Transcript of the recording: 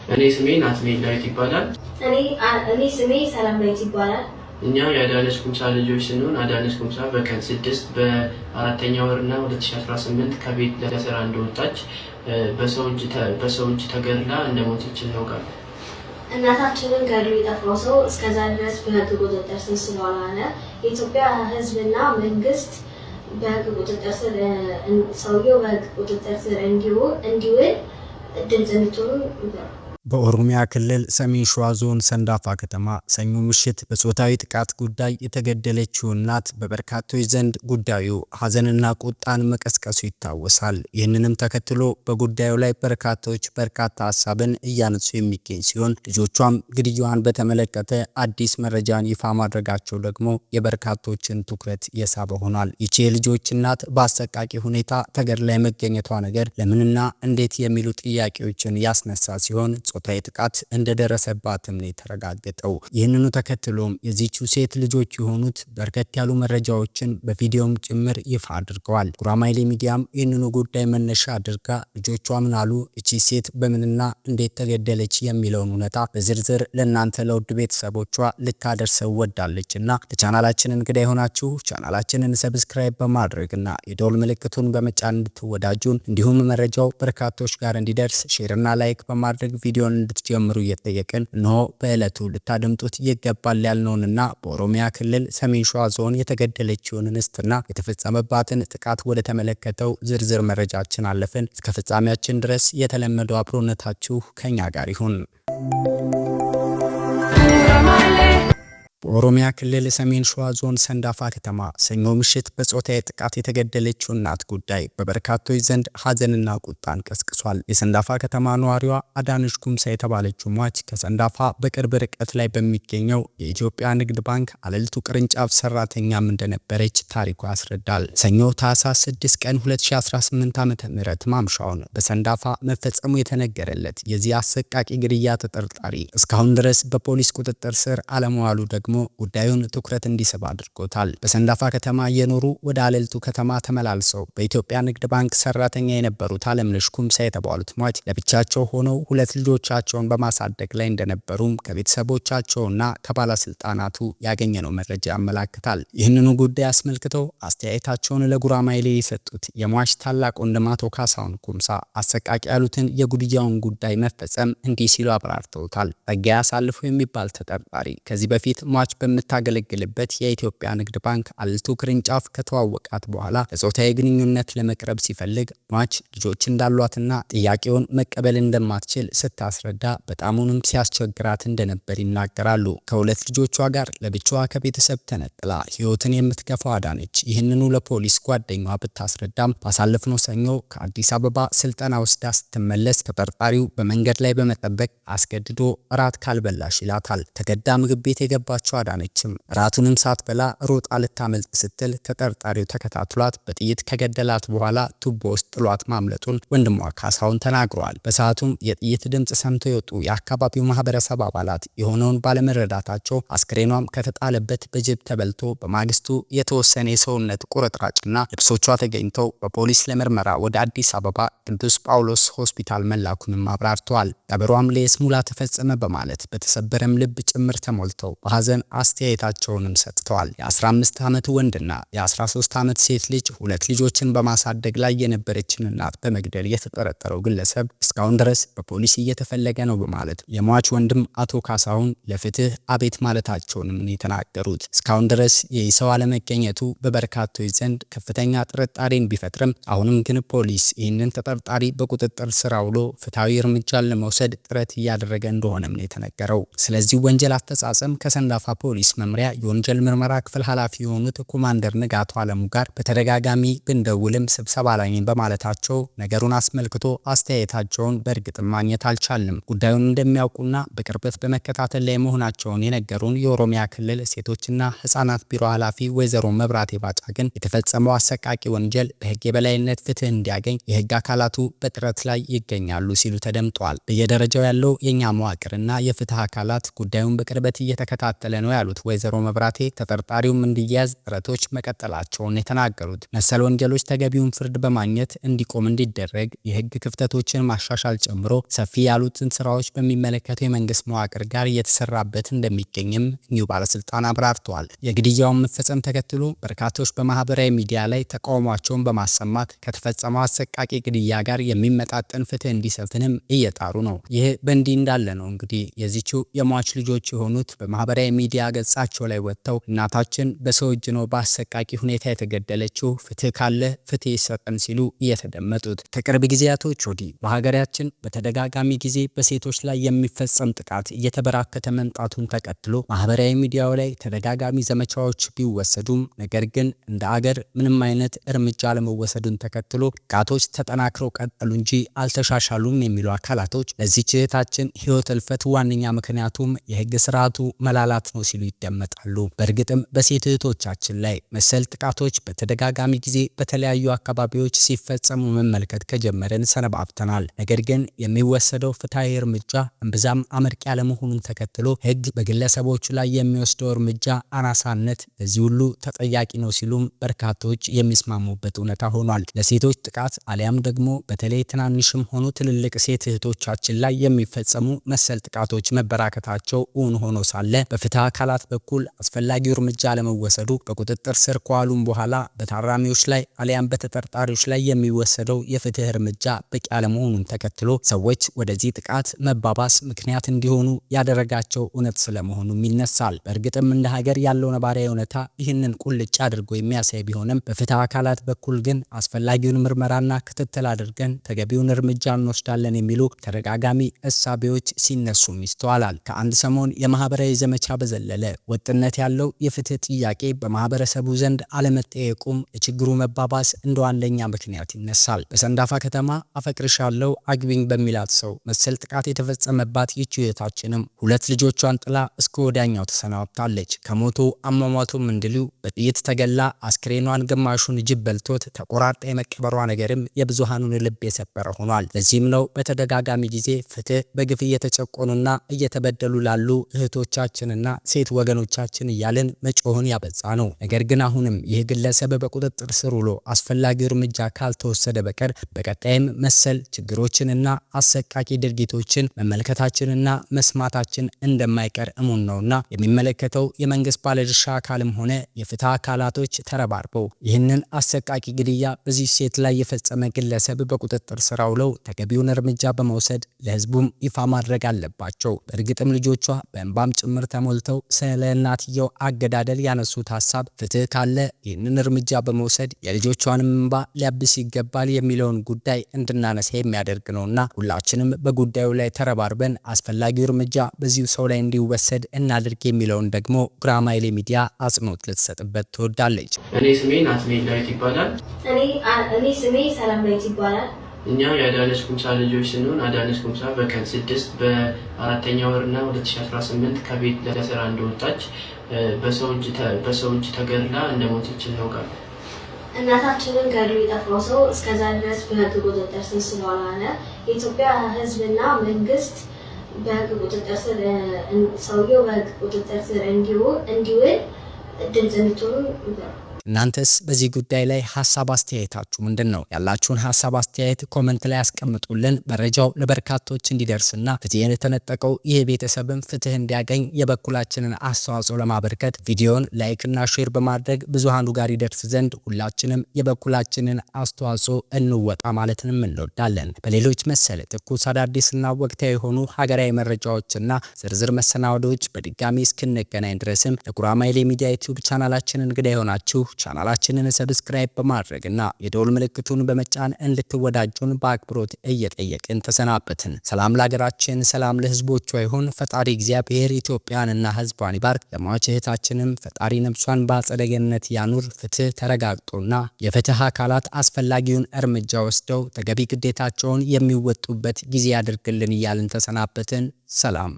እኔ ስሜ ናትናኤል ዳዊት ይባላል። እኔ ስሜ ሰላም ዳዊት ይባላል። እኛ የአዳነች ኩምሳ ልጆች ስንሆን አዳነች ኩምሳ በቀን 6 በአራተኛ ወርና 2018 ከቤት ለስራ እንደወጣች በሰው እጅ ተገድላ እንደሞተች እናውቃለን። እናታችንን ገድሎ የጠፋው ሰው እስከዛ ድረስ በሕግ ቁጥጥር ስር ስለዋለ የኢትዮጵያ ሕዝብና መንግስት በሕግ ቁጥጥር ስር ሰውየው በሕግ ቁጥጥር ስር እንዲውል ድምጽ እንድትሆኑ በኦሮሚያ ክልል ሰሜን ሸዋ ዞን ሰንዳፋ ከተማ ሰኞ ምሽት በጾታዊ ጥቃት ጉዳይ የተገደለችው እናት በበርካቶች ዘንድ ጉዳዩ ሀዘንና ቁጣን መቀስቀሱ ይታወሳል። ይህንንም ተከትሎ በጉዳዩ ላይ በርካታ ሀሳብን እያነሱ የሚገኝ ሲሆን ልጆቿም ግድያዋን በተመለከተ አዲስ መረጃን ይፋ ማድረጋቸው ደግሞ የበርካቶችን ትኩረት የሳበ ሆኗል። ይቺ የልጆች እናት በአሰቃቂ ሁኔታ ተገድላ የመገኘቷ ነገር ለምንና እንዴት የሚሉ ጥያቄዎችን ያስነሳ ሲሆን ጾታዊ ጥቃት እንደደረሰባትም ነው የተረጋገጠው። ይህንኑ ተከትሎም የዚህችው ሴት ልጆች የሆኑት በርከት ያሉ መረጃዎችን በቪዲዮም ጭምር ይፋ አድርገዋል። ጉራማይሌ ሚዲያም ይህንኑ ጉዳይ መነሻ አድርጋ ልጆቿ ምን አሉ፣ እቺ ሴት በምንና እንዴት ተገደለች የሚለውን እውነታ በዝርዝር ለእናንተ ለውድ ቤተሰቦቿ ልታደርሰው ወዳለችና ለቻናላችን እንግዳ የሆናችሁ ቻናላችንን ሰብስክራይብ በማድረግና የደወል ምልክቱን በመጫን እንድትወዳጁን እንዲሁም መረጃው በርካቶች ጋር እንዲደርስ ሼርና ላይክ በማድረግ ቪዲዮን እንድትጀምሩ እየጠየቅን ነው። በእለቱ ልታደምጡት ይገባል ያልነውንና በኦሮሚያ ክልል ሰሜን ሸዋ ዞን የተገደለችውን እንስትና የተፈጸመባትን ጥቃት ወደ ተመለከተው ዝርዝር መረጃችን አለፍን። እስከ ፍጻሜያችን ድረስ የተለመደው አብሮነታችሁ ከኛ ጋር ይሁን። በኦሮሚያ ክልል ሰሜን ሸዋ ዞን ሰንዳፋ ከተማ ሰኞ ምሽት በጾታዊ ጥቃት የተገደለችው እናት ጉዳይ በበርካቶች ዘንድ ሀዘንና ቁጣን ቀስቅሷል። የሰንዳፋ ከተማ ነዋሪዋ አዳነች ኩምሳ የተባለችው ሟች ከሰንዳፋ በቅርብ ርቀት ላይ በሚገኘው የኢትዮጵያ ንግድ ባንክ አለልቱ ቅርንጫፍ ሰራተኛም እንደነበረች ታሪኳ ያስረዳል። ሰኞ ታህሳስ 6 ቀን 2018 ዓ.ም ማምሻውን በሰንዳፋ መፈጸሙ የተነገረለት የዚህ አሰቃቂ ግድያ ተጠርጣሪ እስካሁን ድረስ በፖሊስ ቁጥጥር ስር አለመዋሉ ደግሞ ጉዳዩን ትኩረት እንዲስብ አድርጎታል። በሰንዳፋ ከተማ እየኖሩ ወደ አለልቱ ከተማ ተመላልሰው በኢትዮጵያ ንግድ ባንክ ሰራተኛ የነበሩት አለምነሽ ኩምሳ የተባሉት ሟች ለብቻቸው ሆነው ሁለት ልጆቻቸውን በማሳደግ ላይ እንደነበሩም ከቤተሰቦቻቸውና ከባለስልጣናቱ ያገኘነው መረጃ ያመላክታል። ይህንኑ ጉዳይ አስመልክተው አስተያየታቸውን ለጉራማይሌ የሰጡት የሟች ታላቅ ወንድም አቶ ካሳሁን ኩምሳ አሰቃቂ ያሉትን የጉድያውን ጉዳይ መፈጸም እንዲህ ሲሉ አብራርተውታል። ጸጋዬ አሳልፎ የሚባል ተጠርጣሪ ከዚህ በፊት ሟች በምታገለግልበት የኢትዮጵያ ንግድ ባንክ አለልቱ ቅርንጫፍ ከተዋወቃት በኋላ ለጾታዊ ግንኙነት ለመቅረብ ሲፈልግ ሟች ልጆች እንዳሏትና ጥያቄውን መቀበል እንደማትችል ስታስረዳ በጣሙንም ሲያስቸግራት እንደነበር ይናገራሉ። ከሁለት ልጆቿ ጋር ለብቻዋ ከቤተሰብ ተነጥላ ህይወትን የምትገፋው አዳነች ይህንኑ ለፖሊስ ጓደኛዋ ብታስረዳም ባሳለፍነው ሰኞ ከአዲስ አበባ ስልጠና ወስዳ ስትመለስ ተጠርጣሪው በመንገድ ላይ በመጠበቅ አስገድዶ እራት ካልበላሽ ይላታል። ተገዳ ምግብ ቤት የገባቸው አዳነችም ራቱንም ሳትበላ ሮጣ ልታመልጥ ስትል ተጠርጣሪው ተከታትሏት በጥይት ከገደላት በኋላ ቱቦ ውስጥ ጥሏት ማምለጡን ወንድሟ ካሳሁን ተናግሯል። በሰዓቱም የጥይት ድምጽ ሰምተው የወጡ የአካባቢው ማህበረሰብ አባላት የሆነውን ባለመረዳታቸው አስክሬኗም ከተጣለበት በጅብ ተበልቶ በማግስቱ የተወሰነ የሰውነት ቁርጥራጭና ልብሶቿ ተገኝተው በፖሊስ ለምርመራ ወደ አዲስ አበባ ቅዱስ ጳውሎስ ሆስፒታል መላኩንም አብራርተዋል። ቀብሯም ለይስሙላ ተፈጸመ በማለት በተሰበረም ልብ ጭምር ተሞልተው በሐዘን አስተያየታቸውንም ሰጥተዋል። የ15 ዓመት ወንድና የ13 ዓመት ሴት ልጅ ሁለት ልጆችን በማሳደግ ላይ የነበረችን እናት በመግደል የተጠረጠረው ግለሰብ እስካሁን ድረስ በፖሊስ እየተፈለገ ነው በማለት የሟች ወንድም አቶ ካሳሁን ለፍትህ አቤት ማለታቸውንም የተናገሩት። እስካሁን ድረስ የሰው አለመገኘቱ በበርካቶች ዘንድ ከፍተኛ ጥርጣሬን ቢፈጥርም አሁንም ግን ፖሊስ ይህንን ተጠርጣሪ በቁጥጥር ስር አውሎ ፍትሃዊ እርምጃን ለመውሰድ ጥረት እያደረገ እንደሆነም ነው የተነገረው። ስለዚህ ወንጀል አፈጻጸም ከሰንዳፋ ፖሊስ መምሪያ የወንጀል ምርመራ ክፍል ኃላፊ የሆኑት ኮማንደር ንጋቱ አለሙ ጋር በተደጋጋሚ ብንደውልም ስብሰባ ላይ በማለታቸው ነገሩን አስመልክቶ አስተያየታቸውን በእርግጥ ማግኘት አልቻልንም። ጉዳዩን እንደሚያውቁና በቅርበት በመከታተል ላይ መሆናቸውን የነገሩን የኦሮሚያ ክልል ሴቶችና ህፃናት ቢሮ ኃላፊ ወይዘሮ መብራቴ ባጫ ግን የተፈጸመው አሰቃቂ ወንጀል በህግ የበላይነት ፍትህ እንዲያገኝ የህግ አካላቱ በጥረት ላይ ይገኛሉ ሲሉ ተደምጠዋል። በየደረጃው ያለው የኛ መዋቅርና የፍትህ አካላት ጉዳዩን በቅርበት እየተከታተለ እየተከታተለ ነው ያሉት ወይዘሮ መብራቴ ተጠርጣሪውም እንዲያዝ ጥረቶች መቀጠላቸውን የተናገሩት መሰል ወንጀሎች ተገቢውን ፍርድ በማግኘት እንዲቆም እንዲደረግ የህግ ክፍተቶችን ማሻሻል ጨምሮ ሰፊ ያሉትን ስራዎች በሚመለከተው የመንግስት መዋቅር ጋር እየተሰራበት እንደሚገኝም እኚሁ ባለስልጣን አብራርተዋል። የግድያውን መፈጸም ተከትሎ በርካቶች በማህበራዊ ሚዲያ ላይ ተቃውሟቸውን በማሰማት ከተፈጸመው አሰቃቂ ግድያ ጋር የሚመጣጠን ፍትህ እንዲሰፍንም እየጣሩ ነው። ይህ በእንዲህ እንዳለ ነው እንግዲህ የዚቹ የሟች ልጆች የሆኑት በማህበራዊ ሚዲያ ገጻቸው ላይ ወጥተው እናታችን በሰው እጅ ነው በአሰቃቂ ሁኔታ የተገደለችው፣ ፍትህ ካለ ፍትህ ይሰጠን ሲሉ እየተደመጡት። ከቅርብ ጊዜያቶች ወዲህ በሀገራችን በተደጋጋሚ ጊዜ በሴቶች ላይ የሚፈጸም ጥቃት እየተበራከተ መምጣቱን ተከትሎ ማህበራዊ ሚዲያው ላይ ተደጋጋሚ ዘመቻዎች ቢወሰዱም ነገር ግን እንደ አገር ምንም አይነት እርምጃ ለመወሰዱን ተከትሎ ጥቃቶች ተጠናክረው ቀጠሉ እንጂ አልተሻሻሉም የሚሉ አካላቶች ለዚህ እህታችን ህይወት እልፈት ዋነኛ ምክንያቱም የህግ ስርዓቱ መላላት ነው ሲሉ ይደመጣሉ። በእርግጥም በሴት እህቶቻችን ላይ መሰል ጥቃቶች በተደጋጋሚ ጊዜ በተለያዩ አካባቢዎች ሲፈጸሙ መመልከት ከጀመረን ሰነባብተናል። ነገር ግን የሚወሰደው ፍትሃዊ እርምጃ እምብዛም አመርቂ ያለመሆኑን ተከትሎ ህግ በግለሰቦቹ ላይ የሚወስደው እርምጃ አናሳነት ለዚህ ሁሉ ተጠያቂ ነው ሲሉም በርካቶች የሚስማሙበት እውነታ ሆኗል። ለሴቶች ጥቃት አሊያም ደግሞ በተለይ ትናንሽም ሆኑ ትልልቅ ሴት እህቶቻችን ላይ የሚፈጸሙ መሰል ጥቃቶች መበራከታቸው እውን ሆኖ ሳለ በፍትህ አካላት በኩል አስፈላጊው እርምጃ ለመወሰዱ በቁጥጥር ስር ከዋሉም በኋላ በታራሚዎች ላይ አሊያም በተጠርጣሪዎች ላይ የሚወሰደው የፍትህ እርምጃ በቂ አለመሆኑን ተከትሎ ሰዎች ወደዚህ ጥቃት መባባስ ምክንያት እንዲሆኑ ያደረጋቸው እውነት ስለመሆኑም ይነሳል። በእርግጥም እንደ ሀገር ያለው ነባራዊ እውነታ ይህንን ቁልጭ አድርጎ የሚያሳይ ቢሆንም በፍትህ አካላት በኩል ግን አስፈላጊውን ምርመራና ክትትል አድርገን ተገቢውን እርምጃ እንወስዳለን የሚሉ ተደጋጋሚ እሳቤዎች ሲነሱም ይስተዋላል። ከአንድ ሰሞን የማህበራዊ ዘመቻ በዘለለ ወጥነት ያለው የፍትህ ጥያቄ በማህበረሰቡ ዘንድ አለመጠየቁም የችግሩ መባባስ እንደ ዋነኛ ምክንያት ይነሳል። በሰንዳፋ ከተማ አፈቅርሻለሁ አግቢኝ በሚላት ሰው መሰል ጥቃት የተፈጸመባት ይህች እህታችንም ሁለት ልጆቿን ጥላ እስከ ወዲያኛው ተሰናብታለች። ከሞቱ አሟሟቱም እንዲሉ በጥይት ተገላ አስክሬኗን ግማሹን ጅብ በልቶት ተቆራርጣ የመቀበሯ ነገርም የብዙሃኑን ልብ የሰበረ ሆኗል። ለዚህም ነው በተደጋጋሚ ጊዜ ፍትህ በግፍ እየተጨቆኑና እየተበደሉ ላሉ እህቶቻችንና ሴት ወገኖቻችን እያልን መጮህን ያበዛ ነው። ነገር ግን አሁንም ይህ ግለሰብ በቁጥጥር ስር ውሎ አስፈላጊው እርምጃ ካልተወሰደ በቀር በቀጣይም መሰል ችግሮችንና አሰቃቂ ድርጊቶችን መመልከታችንና መስማታችን እንደማይቀር እሙን ነውና የሚመለከተው የመንግስት ባለድርሻ አካልም ሆነ የፍትህ አካላቶች ተረባርበው ይህንን አሰቃቂ ግድያ በዚህ ሴት ላይ የፈጸመ ግለሰብ በቁጥጥር ስር አውለው ተገቢውን እርምጃ በመውሰድ ለህዝቡም ይፋ ማድረግ አለባቸው። በእርግጥም ልጆቿ በእንባም ጭምር ተሞልተው ስለ እናትየው አገዳደል ያነሱት ሀሳብ ፍትህ ካለ ይህንን እርምጃ በመውሰድ የልጆቿንም እንባ ሊያብስ ይገባል የሚለውን ጉዳይ እንድናነሳ የሚያደርግ ነውና ሁላችንም በጉዳዩ ላይ ተረባርበን አስፈላጊው እርምጃ በዚሁ ሰው ላይ እንዲወሰድ እናድርግ የሚለውን ደግሞ ጉራማይሌ ሚዲያ አጽንኦት ልትሰጥበት ትወዳለች። እኔ ስሜ ናትናኤል ዳዊት ይባላል። እኔ ስሜ ሰላም ዳዊት ይባላል። እኛ የአዳነች ኩምሳ ልጆች ስንሆን አዳነች ኩምሳ በቀን 6 በ4ኛ ወርና 2018 ከቤት ለስራ እንደወጣች በሰው እጅ ተገድላ እንደሞተች እናውቃለን። እናታችንን ገድሎ የጠፋው ሰው እስከዛ ድረስ በህግ ቁጥጥር ስር ስለዋለ የኢትዮጵያ ህዝብና መንግስት በህግ ቁጥጥር ስር ሰውየው በህግ ቁጥጥር ስር እንዲውል ድምጽ እንድትሆኑ እናንተስ በዚህ ጉዳይ ላይ ሐሳብ አስተያየታችሁ ምንድነው? ያላችሁን ሐሳብ አስተያየት ኮሜንት ላይ አስቀምጡልን። መረጃው ለበርካቶች እንዲደርስና ፍትህ የተነጠቀው ይህ ቤተሰብም ፍትህ እንዲያገኝ የበኩላችንን አስተዋጽኦ ለማበርከት ቪዲዮን ላይክ እና ሼር በማድረግ ብዙሃኑ ጋር ይደርስ ዘንድ ሁላችንም የበኩላችንን አስተዋጽኦ እንወጣ ማለትንም እንወዳለን። በሌሎች መሰል ትኩስ አዳዲስና ወቅታዊ የሆኑ ሀገራዊ መረጃዎችና ዝርዝር መሰናዶዎች በድጋሚ እስክንገናኝ ድረስም ለጉራማይሌ ሚዲያ ዩቲዩብ ቻናላችንን እንግዳ ይሆናችሁ ቻናላችንን ሰብስክራይብ በማድረግና የደወል ምልክቱን በመጫን እንድትወዳጁን በአክብሮት እየጠየቅን ተሰናበትን። ሰላም ለሀገራችን፣ ሰላም ለህዝቦቿ ይሁን። ፈጣሪ እግዚአብሔር ኢትዮጵያንና ህዝቧን ይባርክ። ለሟች እህታችንም ፈጣሪ ነፍሷን በአጸደ ገነት ያኑር። ፍትህ ተረጋግጦና የፍትህ አካላት አስፈላጊውን እርምጃ ወስደው ተገቢ ግዴታቸውን የሚወጡበት ጊዜ ያድርግልን እያልን ተሰናበትን። ሰላም